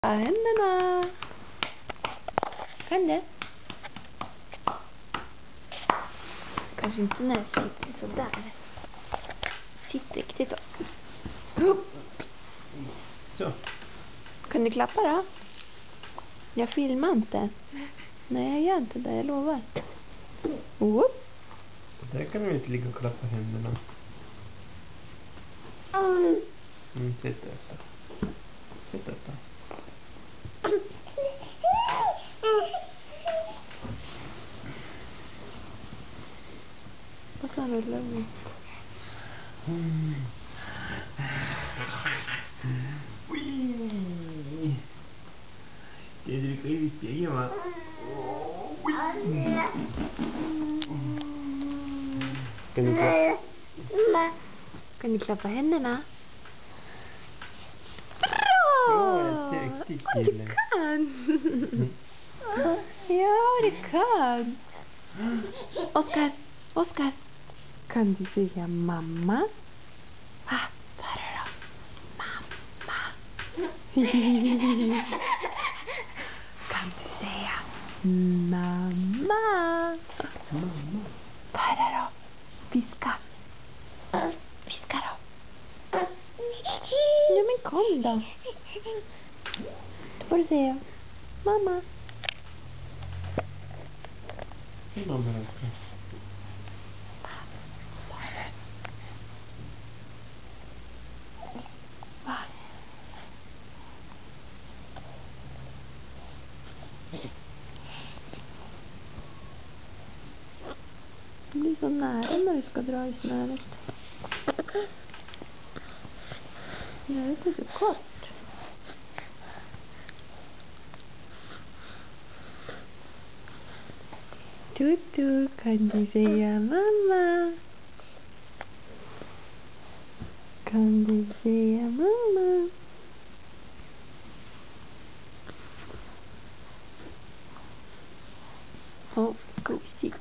Händerna. Kan det? Kanske inte när jag sitter sådär. Sitt riktigt då. Så. Kan du klappa då? Jag filmar inte. Nej, jag gör inte det, jag lovar. Whoop. Så där kan du inte ligga och klappa händerna. Sitt upp då. Sitt upp då. Vad kan rulla ut? Ui. Ska jag dricka i spegeln va? Kan du klappa händerna? Ja, en duktig kille. Du kan! Ja, du kan! Oskar, kan du säga mamma? Va? Vad är det då? Mamma. Kan du säga mamma? Mamma. Vad är det då? Viska. Viska då. Ja, men kom då. Då får du säga mamma. Mamma då. Va? Det blir så nära när du ska dra i snöret. Snöret är så kort. Tutu, kan du säga mamma? Kan du säga mamma? Åh, gosigt.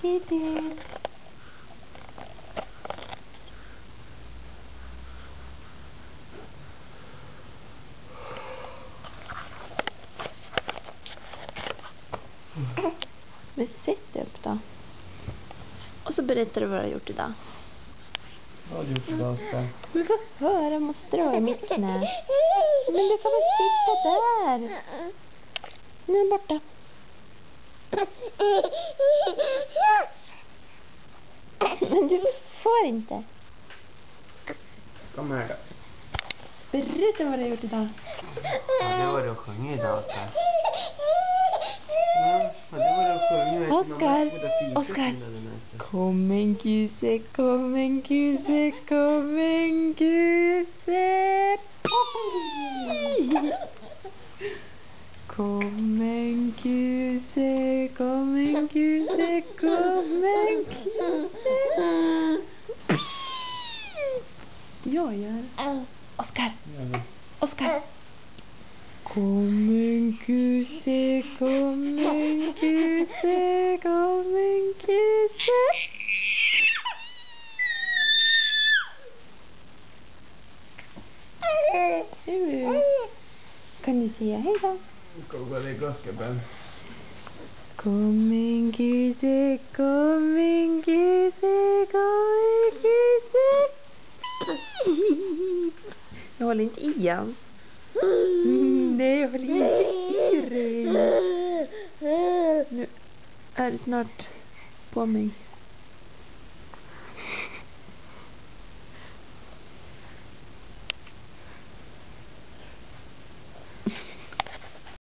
Titti. Men sätt upp då. Och så berättar du vad du har gjort idag. Vad har du gjort idag, Oskar? Men vad höra, jag måste dra i mitt knä. Men du kan väl sitta där. Nu är den borta. Men du får inte. Kom här då. Berätta vad du har gjort idag. Ja, det var det att sjunga idag, Oskar. Ja, det var det att sjunga. Oskar. Kom en kuse, kom en kuse, kom en kuse. Kom en kuse, kom en kuse, kom en kuse. Jag gör. Oskar. Kom en kuse, kom en kuse, kom en kuse. Kan du säga hej då? Ska vi gå och lägga oss, gubben? Kom en kuse, kom en kuse, kom en kuse. Jag håller inte i han. Nej, jag håller inte i dig. Nu är det snart på mig.